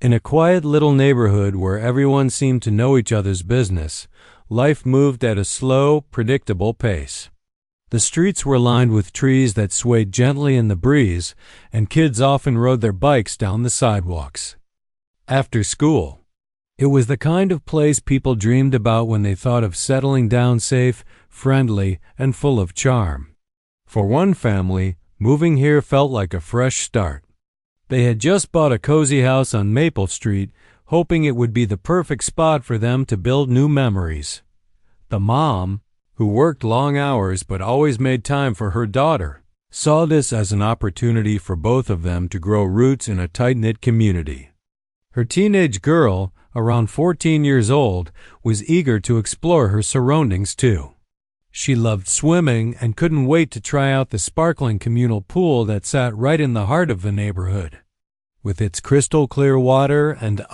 In a quiet little neighborhood where everyone seemed to know each other's business, life moved at a slow, predictable pace. The streets were lined with trees that swayed gently in the breeze, and kids often rode their bikes down the sidewalks. After school, it was the kind of place people dreamed about when they thought of settling down safe, friendly, and full of charm. For one family, moving here felt like a fresh start. They had just bought a cozy house on Maple Street, hoping it would be the perfect spot for them to build new memories. The mom, who worked long hours but always made time for her daughter, saw this as an opportunity for both of them to grow roots in a tight-knit community. Her teenage girl, around 14 years old, was eager to explore her surroundings too. She loved swimming and couldn't wait to try out the sparkling communal pool that sat right in the heart of the neighborhood. With its crystal-clear water and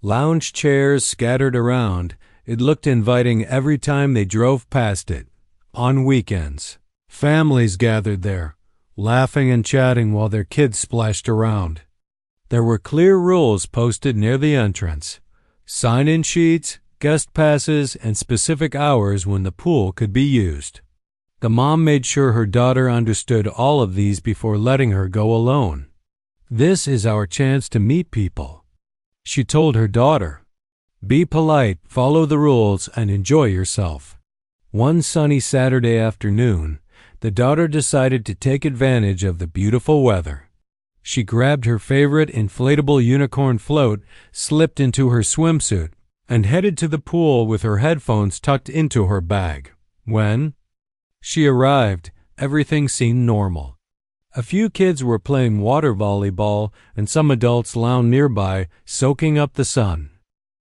lounge chairs scattered around, it looked inviting every time they drove past it. On weekends, families gathered there, laughing and chatting while their kids splashed around. There were clear rules posted near the entrance: sign-in sheets, guest passes, and specific hours when the pool could be used. The mom made sure her daughter understood all of these before letting her go alone. "This is our chance to meet people," she told her daughter. "Be polite, follow the rules, and enjoy yourself." One sunny Saturday afternoon, the daughter decided to take advantage of the beautiful weather. She grabbed her favorite inflatable unicorn float, slipped into her swimsuit, and headed to the pool with her headphones tucked into her bag. When she arrived, everything seemed normal. A few kids were playing water volleyball, and some adults lounged nearby, soaking up the sun.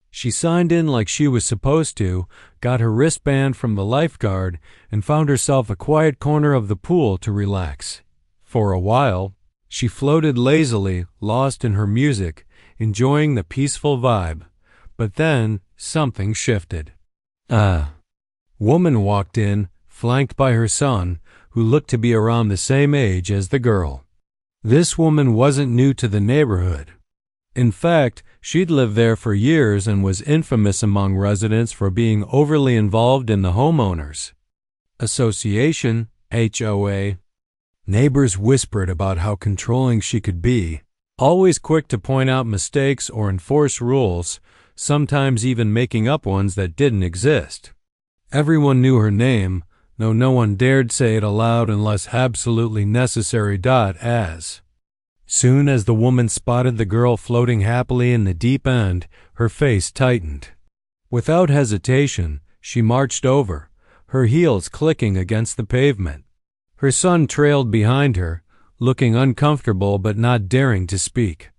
She signed in like she was supposed to, got her wristband from the lifeguard, and found herself a quiet corner of the pool to relax. For a while, she floated lazily, lost in her music, enjoying the peaceful vibe. But then something shifted. A woman walked in, flanked by her son, who looked to be around the same age as the girl. This woman wasn't new to the neighborhood. In fact, she'd lived there for years and was infamous among residents for being overly involved in the homeowners association, HOA. Neighbors whispered about how controlling she could be, always quick to point out mistakes or enforce rules, sometimes even making up ones that didn't exist. Everyone knew her name, though no one dared say it aloud unless absolutely necessary. As soon as the woman spotted the girl floating happily in the deep end, her face tightened. Without hesitation, she marched over, her heels clicking against the pavement. Her son trailed behind her, looking uncomfortable but not daring to speak.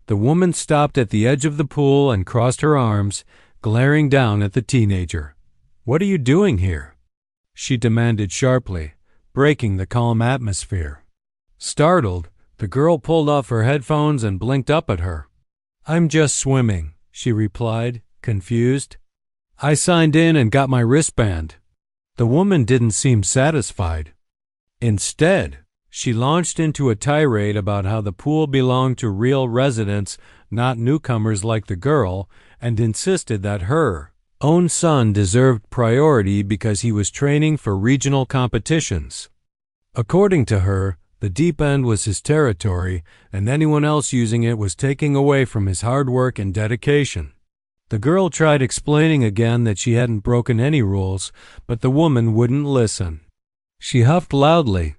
The woman stopped at the edge of the pool and crossed her arms, glaring down at the teenager. "What are you doing here?" she demanded sharply, breaking the calm atmosphere. Startled, the girl pulled off her headphones and blinked up at her. "I'm just swimming," she replied, confused. "I signed in and got my wristband." The woman didn't seem satisfied. Instead, she launched into a tirade about how the pool belonged to real residents, not newcomers like the girl, and insisted that her own son deserved priority because he was training for regional competitions. According to her, the deep end was his territory, and anyone else using it was taking away from his hard work and dedication. The girl tried explaining again that she hadn't broken any rules, but the woman wouldn't listen. She huffed loudly,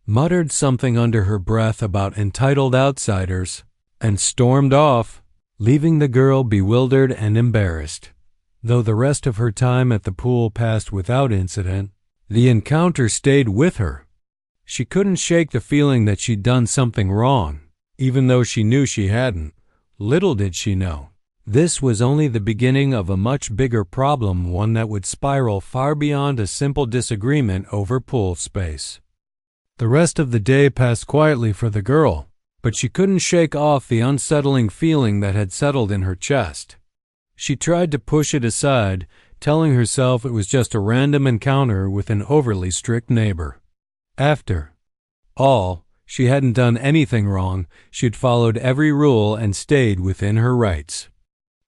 muttered something under her breath about entitled outsiders, and stormed off, leaving the girl bewildered and embarrassed. Though the rest of her time at the pool passed without incident, the encounter stayed with her. She couldn't shake the feeling that she'd done something wrong, even though she knew she hadn't. Little did she know, this was only the beginning of a much bigger problem, one that would spiral far beyond a simple disagreement over pool space. The rest of the day passed quietly for the girl, but she couldn't shake off the unsettling feeling that had settled in her chest. She tried to push it aside, telling herself it was just a random encounter with an overly strict neighbor. After all, She hadn't done anything wrong. She'd followed every rule and stayed within her rights.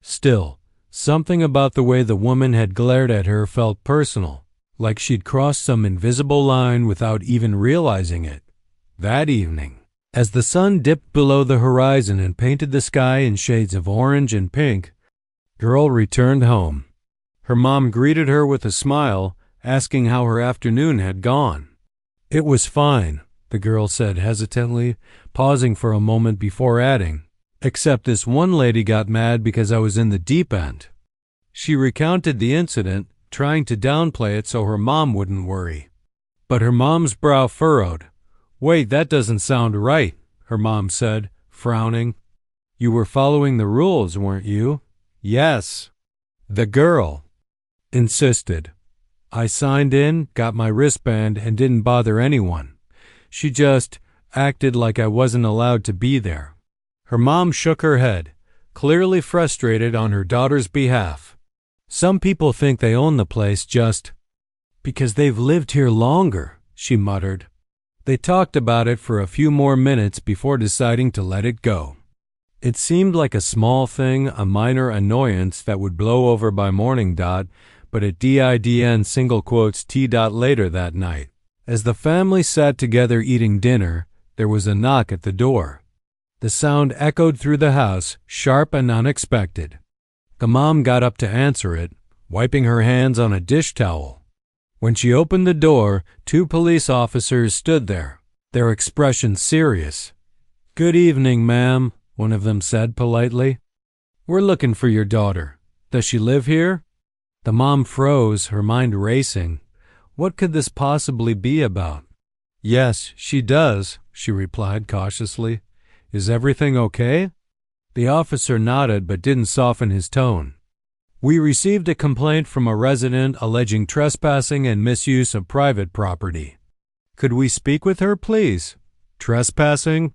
Still, something about the way the woman had glared at her felt personal, like she'd crossed some invisible line without even realizing it. That evening, as the sun dipped below the horizon and painted the sky in shades of orange and pink, the girl returned home. Her mom greeted her with a smile, asking how her afternoon had gone. "It was fine," the girl said hesitantly, pausing for a moment before adding, "except this one lady got mad because I was in the deep end." She recounted the incident, trying to downplay it so her mom wouldn't worry. But her mom's brow furrowed. "Wait, that doesn't sound right," her mom said, frowning. "You were following the rules, weren't you?" "Yes," the girl insisted. "I signed in, got my wristband, and didn't bother anyone. She just acted like I wasn't allowed to be there." Her mom shook her head, clearly frustrated on her daughter's behalf. "Some people think they own the place just because they've lived here longer," she muttered. They talked about it for a few more minutes before deciding to let it go. It seemed like a small thing, a minor annoyance that would blow over by morning dot, but at DIDN single quotes T dot later that night. As the family sat together eating dinner, there was a knock at the door. The sound echoed through the house, sharp and unexpected. The mom got up to answer it, wiping her hands on a dish towel. When she opened the door, 2 police officers stood there, their expression serious. "Good evening, ma'am," one of them said politely. "We're looking for your daughter. Does she live here?" The mom froze, her mind racing. What could this possibly be about? "Yes, she does," she replied cautiously. "Is everything okay?" The officer nodded but didn't soften his tone. "We received a complaint from a resident alleging trespassing and misuse of private property. Could we speak with her, please?" Trespassing?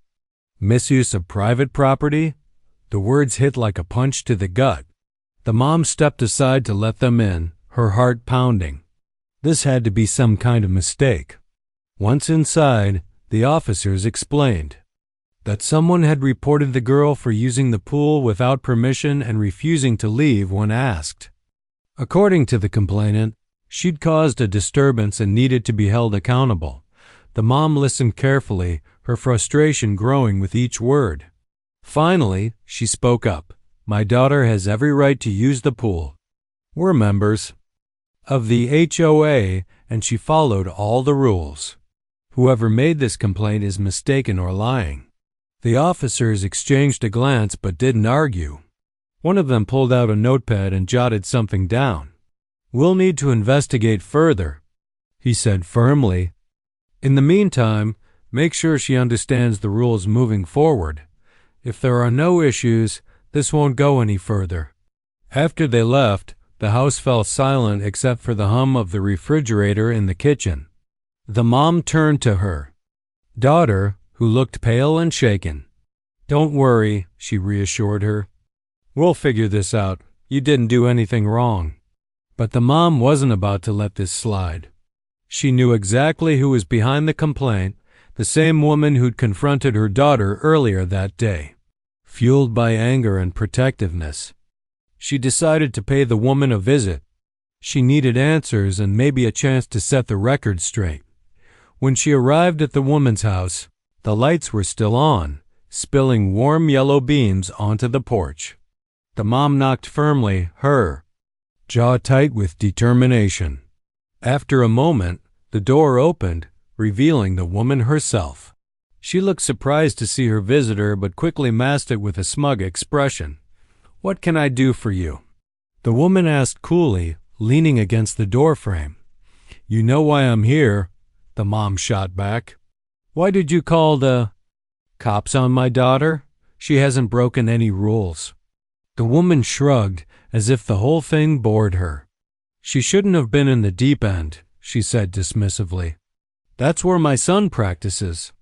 Misuse of private property? The words hit like a punch to the gut. The mom stepped aside to let them in, her heart pounding. This had to be some kind of mistake. Once inside, the officers explained that someone had reported the girl for using the pool without permission and refusing to leave when asked. According to the complainant, she'd caused a disturbance and needed to be held accountable. The mom listened carefully, her frustration growing with each word. Finally, she spoke up. "My daughter has every right to use the pool. We're members of the HOA, and she followed all the rules. Whoever made this complaint is mistaken or lying." The officers exchanged a glance but didn't argue. One of them pulled out a notepad and jotted something down. "We'll need to investigate further," he said firmly. "In the meantime, make sure she understands the rules moving forward. If there are no issues, this won't go any further." After they left, the house fell silent except for the hum of the refrigerator in the kitchen. The mom turned to her daughter, who looked pale and shaken. "Don't worry," she reassured her. "We'll figure this out. You didn't do anything wrong." But the mom wasn't about to let this slide. She knew exactly who was behind the complaint, the same woman who'd confronted her daughter earlier that day. Fueled by anger and protectiveness, she decided to pay the woman a visit. She needed answers and maybe a chance to set the record straight. When she arrived at the woman's house, the lights were still on, spilling warm yellow beams onto the porch. The mom knocked firmly, her jaw tight with determination. After a moment, the door opened, revealing the woman herself. She looked surprised to see her visitor but quickly masked it with a smug expression. "What can I do for you?" the woman asked coolly, leaning against the doorframe. "You know why I'm here," the mom shot back. "Why did you call the cops on my daughter? She hasn't broken any rules." The woman shrugged, as if the whole thing bored her. "She shouldn't have been in the deep end," she said dismissively. "That's where my son practices.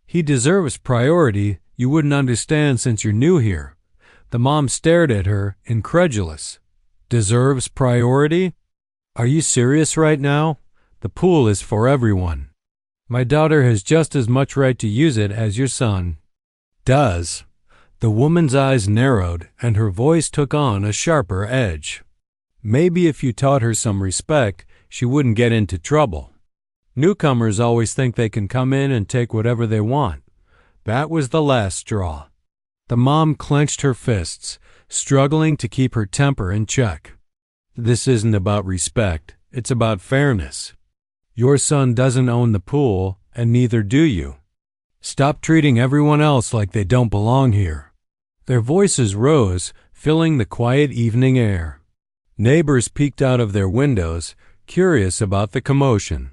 He deserves priority. You wouldn't understand since you're new here." The mom stared at her, incredulous. "Deserves priority? Are you serious right now? The pool is for everyone." My daughter has just as much right to use it as your son does." The woman's eyes narrowed and her voice took on a sharper edge. Maybe if you taught her some respect, she wouldn't get into trouble. Newcomers always think they can come in and take whatever they want. That was the last straw. The mom clenched her fists, struggling to keep her temper in check. "This isn't about respect. It's about fairness. Your son doesn't own the pool, and neither do you. Stop treating everyone else like they don't belong here." Their voices rose, filling the quiet evening air. Neighbors peeked out of their windows, curious about the commotion.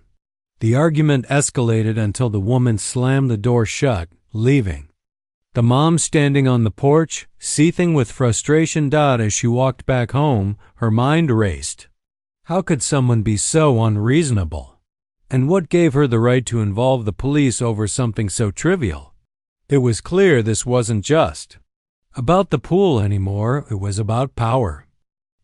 The argument escalated until the woman slammed the door shut, leaving. The mom standing on the porch, seething with frustration, as she walked back home, her mind raced. How could someone be so unreasonable? And what gave her the right to involve the police over something so trivial? It was clear this wasn't just about the pool anymore, it was about power.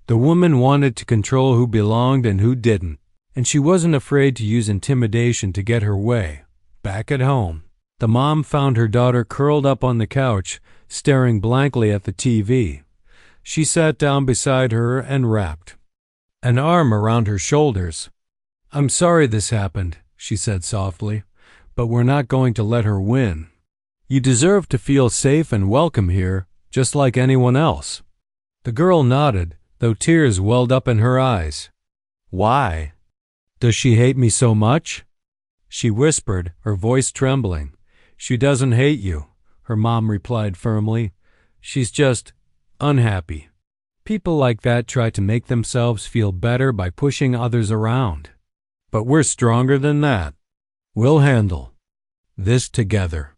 The woman wanted to control who belonged and who didn't, and she wasn't afraid to use intimidation to get her way. Back at home, the mom found her daughter curled up on the couch, staring blankly at the TV. She sat down beside her and wrapped an arm around her shoulders. "I'm sorry this happened," she said softly, "but we're not going to let her win. You deserve to feel safe and welcome here, just like anyone else." The girl nodded, though tears welled up in her eyes. "Why? Does she hate me so much?" she whispered, her voice trembling. "She doesn't hate you," her mom replied firmly. "She's just unhappy. People like that try to make themselves feel better by pushing others around. But we're stronger than that. We'll handle this together."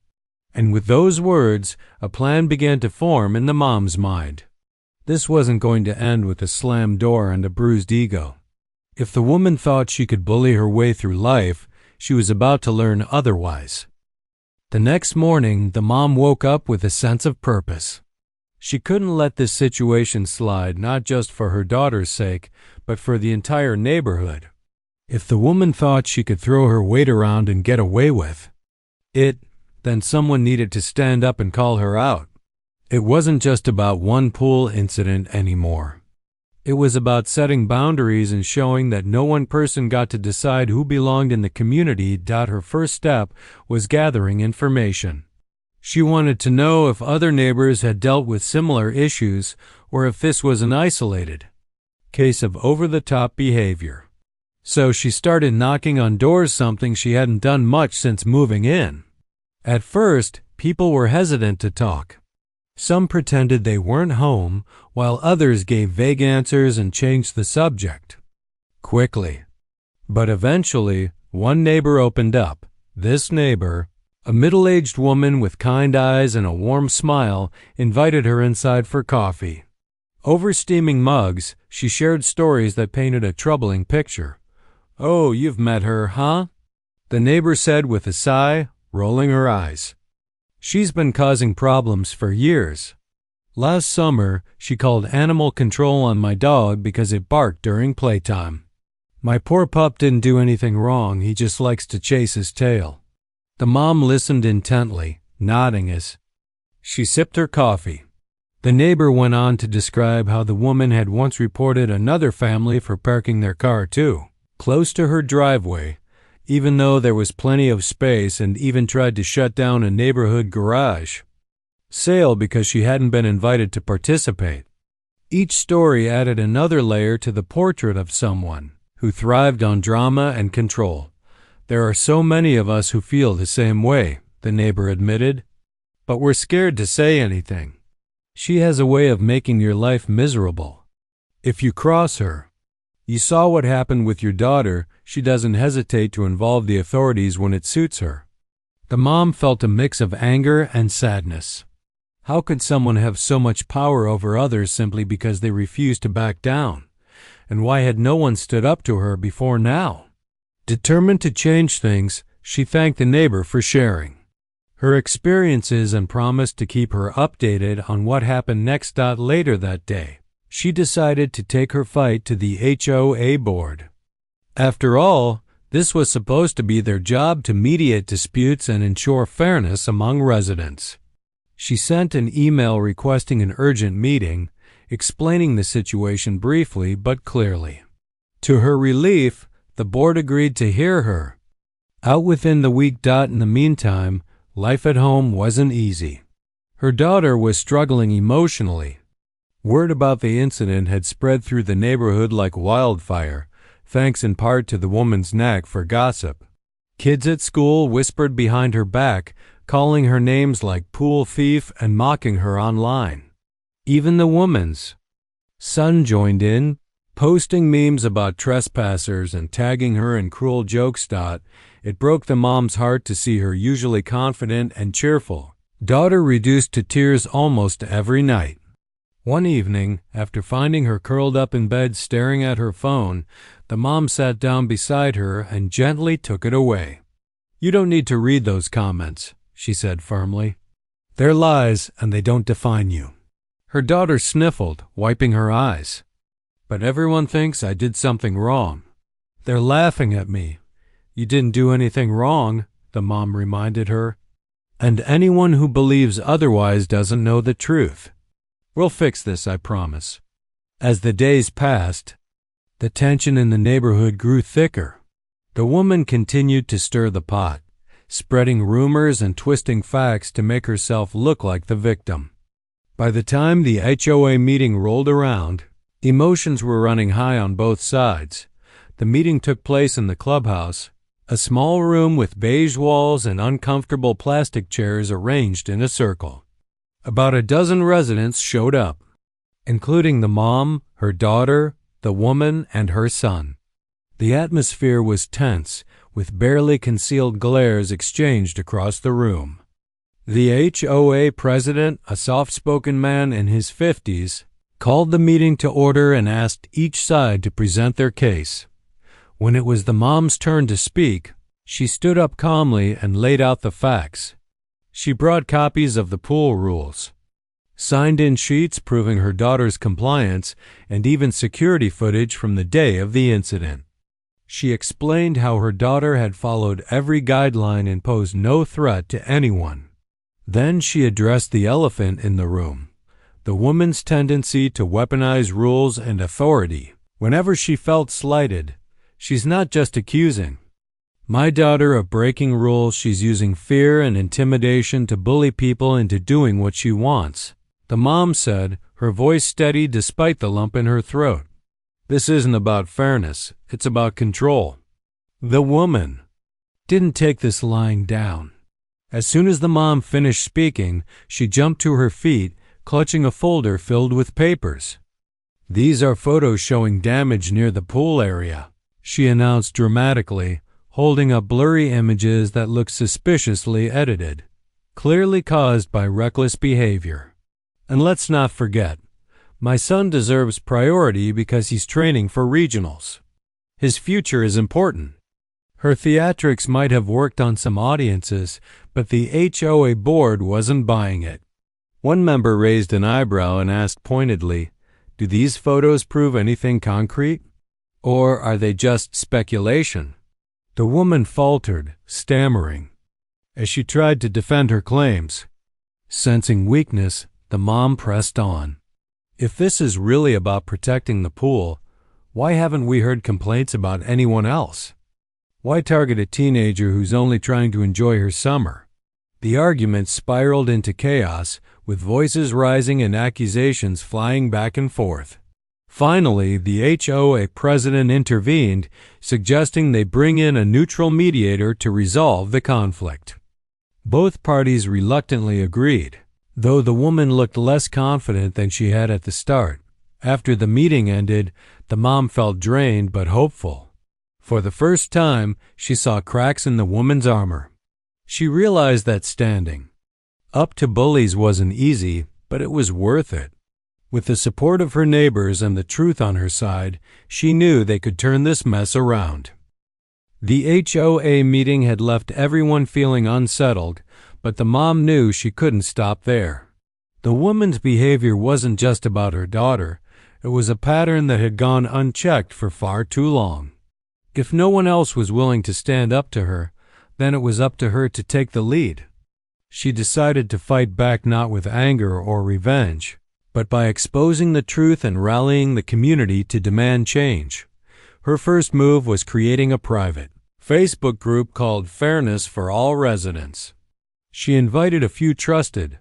And with those words, a plan began to form in the mom's mind. This wasn't going to end with a slammed door and a bruised ego. If the woman thought she could bully her way through life, she was about to learn otherwise. The next morning, the mom woke up with a sense of purpose. She couldn't let this situation slide, not just for her daughter's sake, but for the entire neighborhood. If the woman thought she could throw her weight around and get away with it, then someone needed to stand up and call her out. It wasn't just about one pool incident anymore. It was about setting boundaries and showing that no one person got to decide who belonged in the community. Her first step was gathering information. She wanted to know if other neighbors had dealt with similar issues or if this was an isolated case of over-the-top behavior. So she started knocking on doors, something she hadn't done much since moving in. At first, people were hesitant to talk. Some pretended they weren't home, while others gave vague answers and changed the subject quickly. But eventually, one neighbor opened up. This neighbor, a middle-aged woman with kind eyes and a warm smile, invited her inside for coffee. Over steaming mugs, she shared stories that painted a troubling picture. "Oh, you've met her, huh?" the neighbor said with a sigh, rolling her eyes. "She's been causing problems for years. Last summer, she called animal control on my dog because it barked during playtime. My poor pup didn't do anything wrong, he just likes to chase his tail." The mom listened intently, nodding as she sipped her coffee. The neighbor went on to describe how the woman had once reported another family for parking their car too close to her driveway, even though there was plenty of space, and even tried to shut down a neighborhood garage sale because she hadn't been invited to participate. Each story added another layer to the portrait of someone who thrived on drama and control. "There are so many of us who feel the same way," the neighbor admitted, "but we're scared to say anything. She has a way of making your life miserable if you cross her. You saw what happened with your daughter. She doesn't hesitate to involve the authorities when it suits her." The mom felt a mix of anger and sadness. How could someone have so much power over others simply because they refused to back down? And why had no one stood up to her before now? Determined to change things, she thanked the neighbor for sharing her experiences and promised to keep her updated on what happened next. Later that day, she decided to take her fight to the HOA board. After all, This was supposed to be their job, to mediate disputes and ensure fairness among residents. She sent an email requesting an urgent meeting, explaining the situation briefly but clearly. To her relief, the board agreed to hear her. Out within the week. In the meantime, life at home wasn't easy. Her daughter was struggling emotionally. Word about the incident had spread through the neighborhood like wildfire, thanks in part to the woman's knack for gossip. Kids at school whispered behind her back, calling her names like pool thief and mocking her online. Even the woman's son joined in, posting memes about trespassers and tagging her in cruel jokes. It broke the mom's heart to see her usually confident and cheerful daughter reduced to tears almost every night. One evening, after finding her curled up in bed staring at her phone, the mom sat down beside her and gently took it away. "You don't need to read those comments," she said firmly. "They're lies and they don't define you." Her daughter sniffled, wiping her eyes. "But everyone thinks I did something wrong. They're laughing at me." "You didn't do anything wrong," the mom reminded her. "And anyone who believes otherwise doesn't know the truth. We'll fix this, I promise." As the days passed, the tension in the neighborhood grew thicker. The woman continued to stir the pot, spreading rumors and twisting facts to make herself look like the victim. By the time the HOA meeting rolled around, emotions were running high on both sides. The meeting took place in the clubhouse, a small room with beige walls and uncomfortable plastic chairs arranged in a circle. About a dozen residents showed up, including the mom, her daughter, the woman, and her son. The atmosphere was tense, with barely concealed glares exchanged across the room. The HOA president, a soft-spoken man in his 50s, called the meeting to order and asked each side to present their case. When it was the mom's turn to speak, she stood up calmly and laid out the facts. She brought copies of the pool rules, signed-in sheets proving her daughter's compliance, and even security footage from the day of the incident. She explained how her daughter had followed every guideline and posed no threat to anyone. Then she addressed the elephant in the room, the woman's tendency to weaponize rules and authority whenever she felt slighted. "She's not just accusing my daughter of breaking rules, she's using fear and intimidation to bully people into doing what she wants," the mom said, her voice steady despite the lump in her throat. "This isn't about fairness, it's about control." The woman didn't take this lying down. As soon as the mom finished speaking, she jumped to her feet, clutching a folder filled with papers. "These are photos showing damage near the pool area," she announced dramatically, holding up blurry images that looked suspiciously edited, clearly caused by reckless behavior. "And let's not forget, my son deserves priority because he's training for regionals. His future is important." Her theatrics might have worked on some audiences, but the HOA board wasn't buying it. One member raised an eyebrow and asked pointedly, "Do these photos prove anything concrete? Or are they just speculation?" The woman faltered, stammering, as she tried to defend her claims. Sensing weakness, the mom pressed on. "If this is really about protecting the pool, why haven't we heard complaints about anyone else? Why target a teenager who's only trying to enjoy her summer?" The argument spiraled into chaos, with voices rising and accusations flying back and forth. Finally, the HOA president intervened, suggesting they bring in a neutral mediator to resolve the conflict. Both parties reluctantly agreed, though the woman looked less confident than she had at the start. After the meeting ended, the mom felt drained but hopeful. For the first time, she saw cracks in the woman's armor. She realized that standing up to bullies wasn't easy, but it was worth it. With the support of her neighbors and the truth on her side, she knew they could turn this mess around. The HOA meeting had left everyone feeling unsettled, but the mom knew she couldn't stop there. The woman's behavior wasn't just about her daughter. It was a pattern that had gone unchecked for far too long. If no one else was willing to stand up to her, then it was up to her to take the lead. She decided to fight back not with anger or revenge, but by exposing the truth and rallying the community to demand change. Her first move was creating a private Facebook group called Fairness for All Residents. She invited a few trusted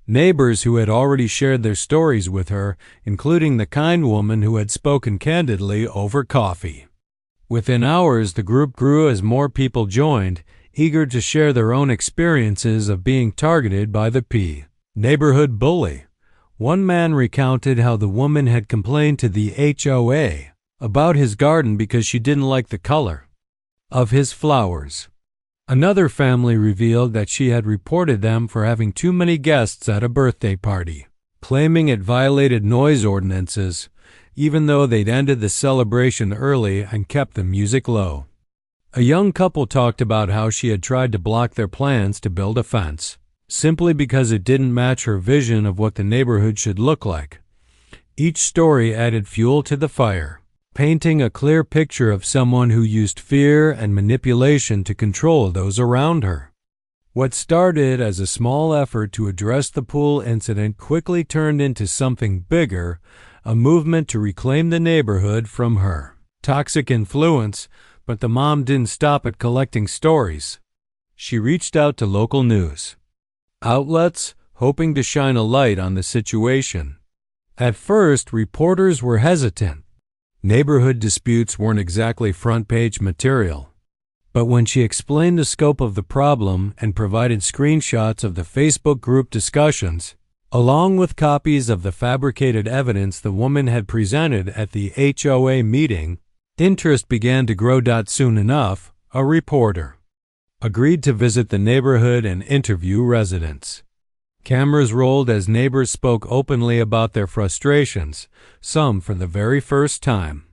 neighbors who had already shared their stories with her, including the kind woman who had spoken candidly over coffee. Within hours, the group grew as more people joined, eager to share their own experiences of being targeted by the neighborhood bully. One man recounted how the woman had complained to the HOA about his garden because she didn't like the color of his flowers. Another family revealed that she had reported them for having too many guests at a birthday party, claiming it violated noise ordinances, even though they'd ended the celebration early and kept the music low. A young couple talked about how she had tried to block their plans to build a fence, simply because it didn't match her vision of what the neighborhood should look like. Each story added fuel to the fire, painting a clear picture of someone who used fear and manipulation to control those around her. What started as a small effort to address the pool incident quickly turned into something bigger, a movement to reclaim the neighborhood from her toxic influence, but the mom didn't stop at collecting stories. She reached out to local news outlets, hoping to shine a light on the situation. At first, reporters were hesitant. Neighborhood disputes weren't exactly front-page material. But when she explained the scope of the problem and provided screenshots of the Facebook group discussions, along with copies of the fabricated evidence the woman had presented at the HOA meeting, interest began to grow. Soon enough, a reporter agreed to visit the neighborhood and interview residents. Cameras rolled as neighbors spoke openly about their frustrations, some for the very first time.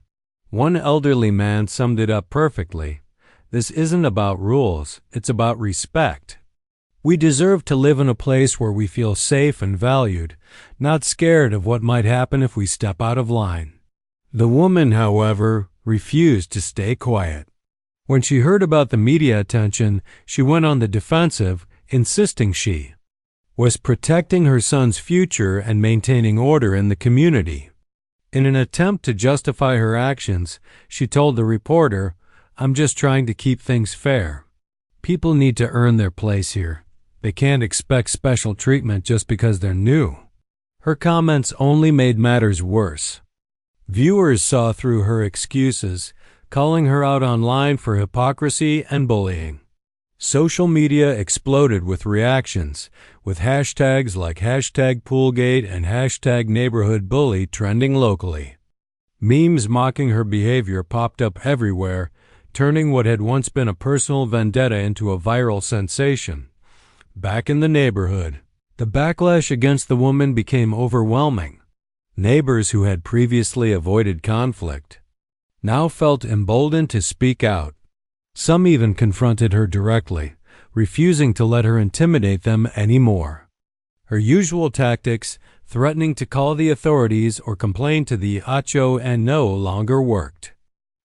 One elderly man summed it up perfectly. This isn't about rules, it's about respect. We deserve to live in a place where we feel safe and valued, not scared of what might happen if we step out of line. The woman, however, refused to stay quiet. When she heard about the media attention, she went on the defensive, insisting she was protecting her son's future and maintaining order in the community. In an attempt to justify her actions, she told the reporter, "I'm just trying to keep things fair. People need to earn their place here. They can't expect special treatment just because they're new." Her comments only made matters worse. Viewers saw through her excuses, calling her out online for hypocrisy and bullying. Social media exploded with reactions, with hashtags like #Poolgate and #NeighborhoodBully trending locally. Memes mocking her behavior popped up everywhere, turning what had once been a personal vendetta into a viral sensation. Back in the neighborhood, the backlash against the woman became overwhelming. Neighbors who had previously avoided conflict now felt emboldened to speak out. Some even confronted her directly, refusing to let her intimidate them anymore. Her usual tactics, threatening to call the authorities or complain to the HOA, no longer worked.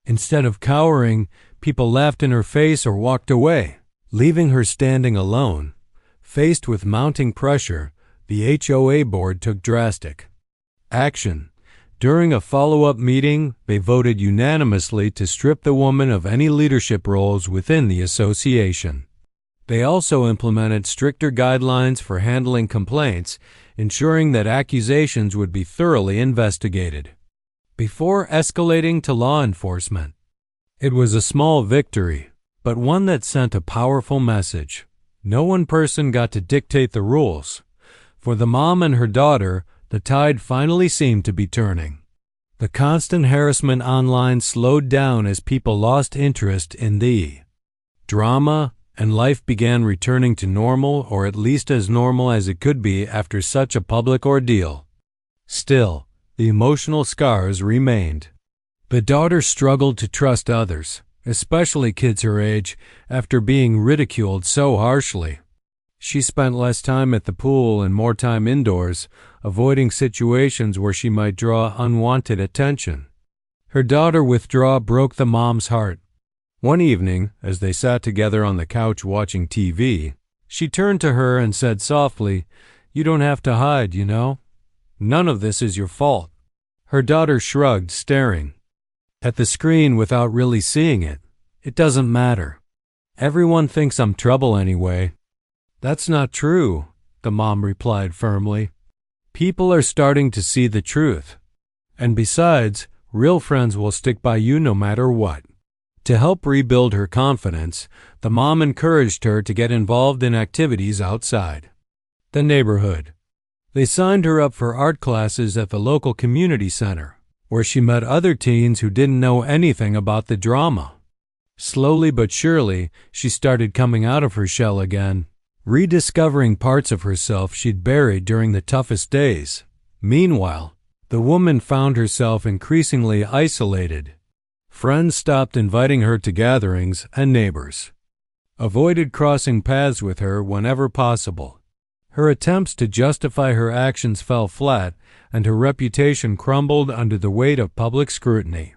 Instead of cowering, people laughed in her face or walked away, leaving her standing alone. Faced with mounting pressure, the HOA board took drastic action. During a follow-up meeting, they voted unanimously to strip the woman of any leadership roles within the association. They also implemented stricter guidelines for handling complaints, ensuring that accusations would be thoroughly investigated before escalating to law enforcement. It was a small victory, but one that sent a powerful message. No one person got to dictate the rules. For the mom and her daughter, the tide finally seemed to be turning. The constant harassment online slowed down as people lost interest in the drama, and life began returning to normal, or at least as normal as it could be after such a public ordeal. Still, the emotional scars remained. The daughter struggled to trust others, especially kids her age, after being ridiculed so harshly. She spent less time at the pool and more time indoors, avoiding situations where she might draw unwanted attention. Her daughter's withdrawal broke the mom's heart, One evening, as they sat together on the couch watching TV, she turned to her and said softly, "You don't have to hide, you know. None of this is your fault." Her daughter shrugged, staring at the screen without really seeing it. "It doesn't matter. Everyone thinks I'm trouble anyway." "That's not true," the mom replied firmly. "People are starting to see the truth. And besides, real friends will stick by you no matter what." To help rebuild her confidence, the mom encouraged her to get involved in activities outside the neighborhood. They signed her up for art classes at the local community center, where she met other teens who didn't know anything about the drama. Slowly but surely, she started coming out of her shell again, rediscovering parts of herself she'd buried during the toughest days. Meanwhile, the woman found herself increasingly isolated. Friends stopped inviting her to gatherings, and neighbors avoided crossing paths with her whenever possible. Her attempts to justify her actions fell flat, and her reputation crumbled under the weight of public scrutiny.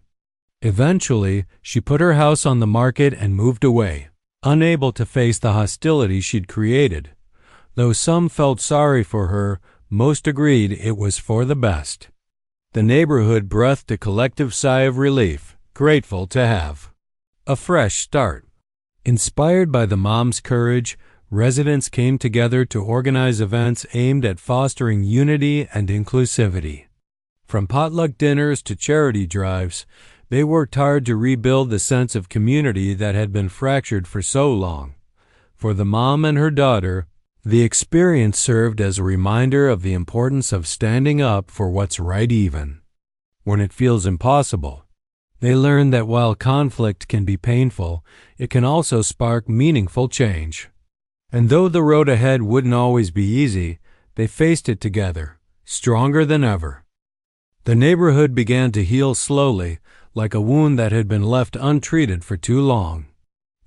Eventually, she put her house on the market and moved away, unable to face the hostility she'd created. Though some felt sorry for her, most agreed it was for the best. The neighborhood breathed a collective sigh of relief, grateful to have a fresh start. Inspired by the mom's courage, residents came together to organize events aimed at fostering unity and inclusivity. From potluck dinners to charity drives, they worked hard to rebuild the sense of community that had been fractured for so long. For the mom and her daughter, the experience served as a reminder of the importance of standing up for what's right even when it feels impossible. They learned that while conflict can be painful, it can also spark meaningful change. And though the road ahead wouldn't always be easy, they faced it together, stronger than ever. The neighborhood began to heal slowly, like a wound that had been left untreated for too long.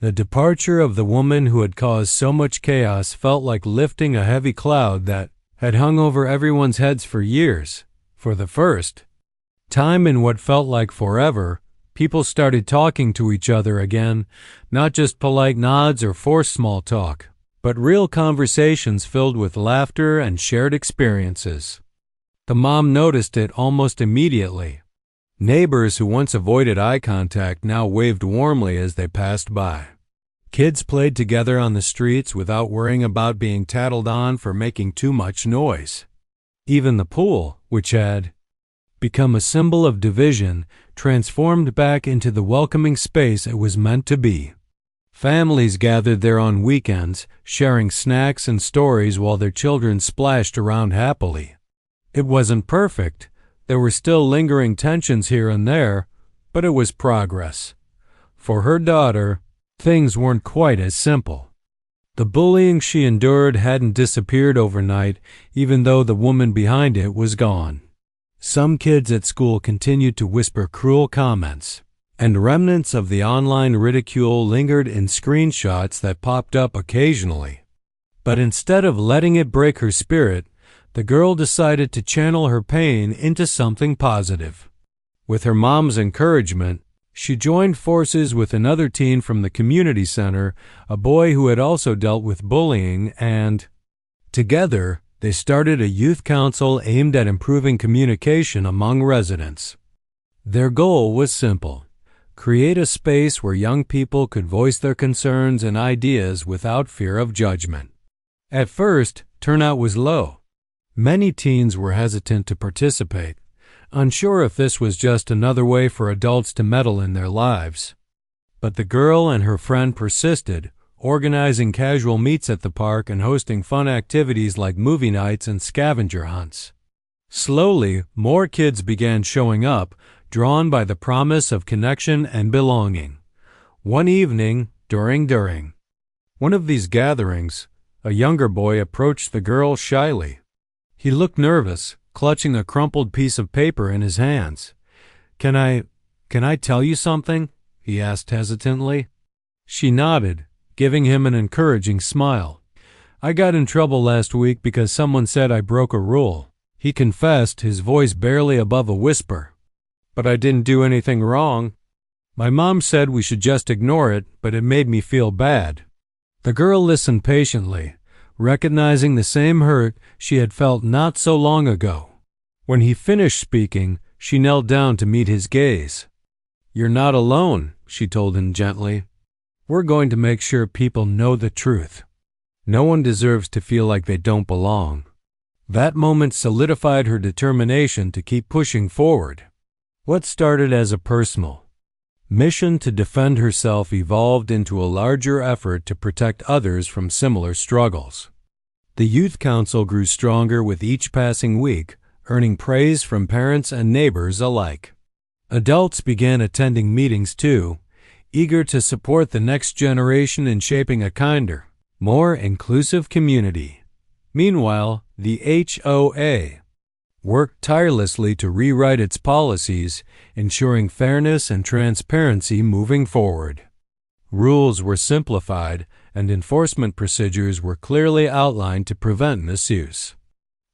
The departure of the woman who had caused so much chaos felt like lifting a heavy cloud that had hung over everyone's heads for years. For the first time in what felt like forever, people started talking to each other again, not just polite nods or forced small talk, but real conversations filled with laughter and shared experiences. The mom noticed it almost immediately. Neighbors who once avoided eye contact now waved warmly as they passed by. Kids played together on the streets without worrying about being tattled on for making too much noise. Even the pool, which had become a symbol of division, transformed back into the welcoming space it was meant to be. Families gathered there on weekends, sharing snacks and stories while their children splashed around happily. It wasn't perfect. There were still lingering tensions here and there, but it was progress. For her daughter, things weren't quite as simple. The bullying she endured hadn't disappeared overnight, even though the woman behind it was gone. Some kids at school continued to whisper cruel comments, and remnants of the online ridicule lingered in screenshots that popped up occasionally. But instead of letting it break her spirit, the girl decided to channel her pain into something positive. With her mom's encouragement, she joined forces with another teen from the community center, a boy who had also dealt with bullying, and together, they started a youth council aimed at improving communication among residents. Their goal was simple: create a space where young people could voice their concerns and ideas without fear of judgment. At first, turnout was low. Many teens were hesitant to participate, unsure if this was just another way for adults to meddle in their lives. But the girl and her friend persisted, organizing casual meets at the park and hosting fun activities like movie nights and scavenger hunts. Slowly, more kids began showing up, drawn by the promise of connection and belonging. One evening, during one of these gatherings, a younger boy approached the girl shyly. He looked nervous, clutching a crumpled piece of paper in his hands. Can I tell you something?" he asked hesitantly. She nodded, giving him an encouraging smile. "I got in trouble last week because someone said I broke a rule," he confessed, his voice barely above a whisper. "But I didn't do anything wrong." My mom said we should just ignore it, but it made me feel bad." The girl listened patiently, recognizing the same hurt she had felt not so long ago. When he finished speaking, she knelt down to meet his gaze. "You're not alone," she told him gently. "We're going to make sure people know the truth. No one deserves to feel like they don't belong." That moment solidified her determination to keep pushing forward. What started as a personal mission to defend herself evolved into a larger effort to protect others from similar struggles. The youth council grew stronger with each passing week, earning praise from parents and neighbors alike. Adults began attending meetings too, eager to support the next generation in shaping a kinder, more inclusive community. Meanwhile, the HOA worked tirelessly to rewrite its policies, ensuring fairness and transparency moving forward. Rules were simplified, and enforcement procedures were clearly outlined to prevent misuse.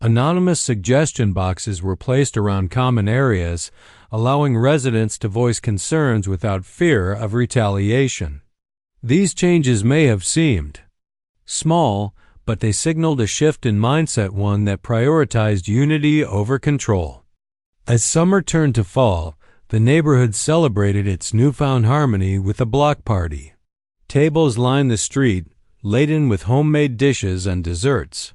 Anonymous suggestion boxes were placed around common areas, allowing residents to voice concerns without fear of retaliation. These changes may have seemed small, but they signaled a shift in mindset, one that prioritized unity over control. As summer turned to fall, the neighborhood celebrated its newfound harmony with a block party. Tables lined the street, laden with homemade dishes and desserts.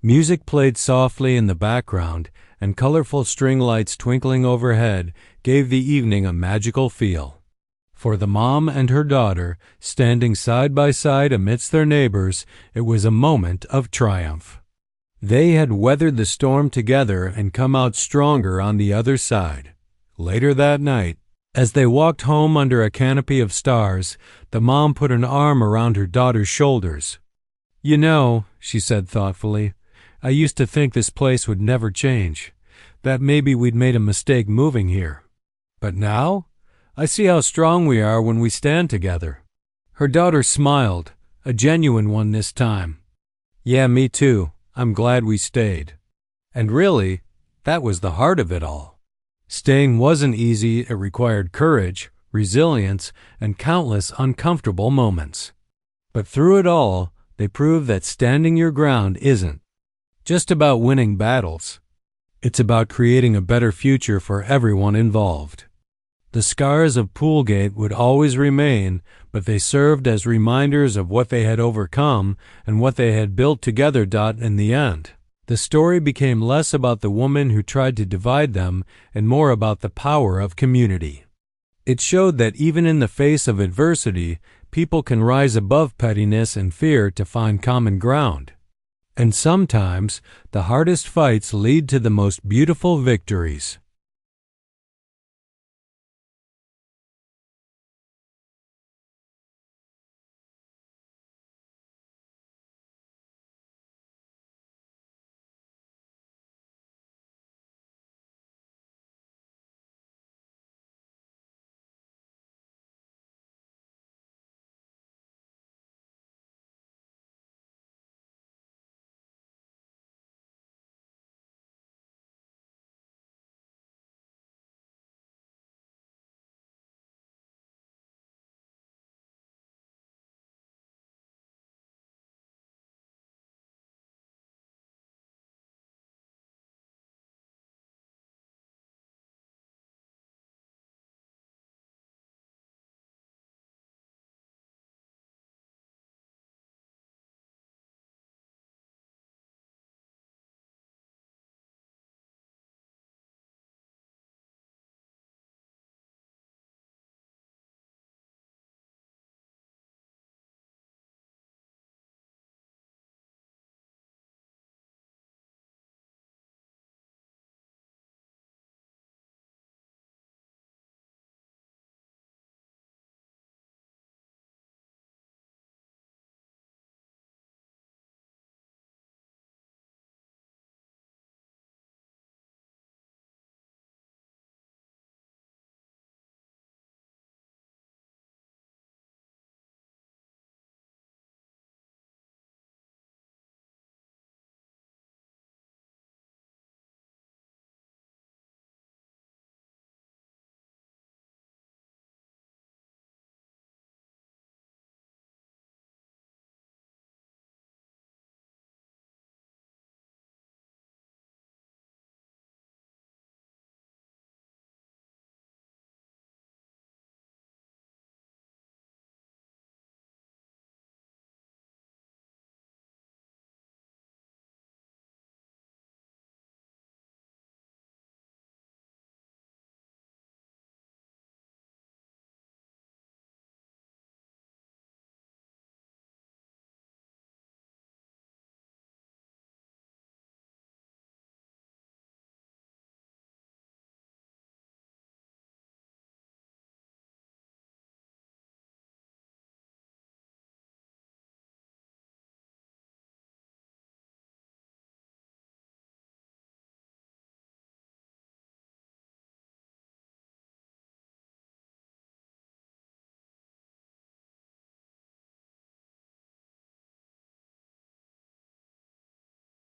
Music played softly in the background, and colorful string lights twinkling overhead gave the evening a magical feel. For the mom and her daughter, standing side by side amidst their neighbors, it was a moment of triumph. They had weathered the storm together and come out stronger on the other side. Later that night, as they walked home under a canopy of stars, the mom put an arm around her daughter's shoulders. "You know," she said thoughtfully, "I used to think this place would never change, that maybe we'd made a mistake moving here. But now, I see how strong we are when we stand together." Her daughter smiled, a genuine one this time. "Yeah, me too. I'm glad we stayed." And really, that was the heart of it all. Staying wasn't easy. It required courage, resilience, and countless uncomfortable moments. But through it all, they proved that standing your ground isn't just about winning battles. It's about creating a better future for everyone involved. The scars of Poolgate would always remain, but they served as reminders of what they had overcome and what they had built together. In the end, the story became less about the woman who tried to divide them and more about the power of community. It showed that even in the face of adversity, people can rise above pettiness and fear to find common ground. And sometimes, the hardest fights lead to the most beautiful victories.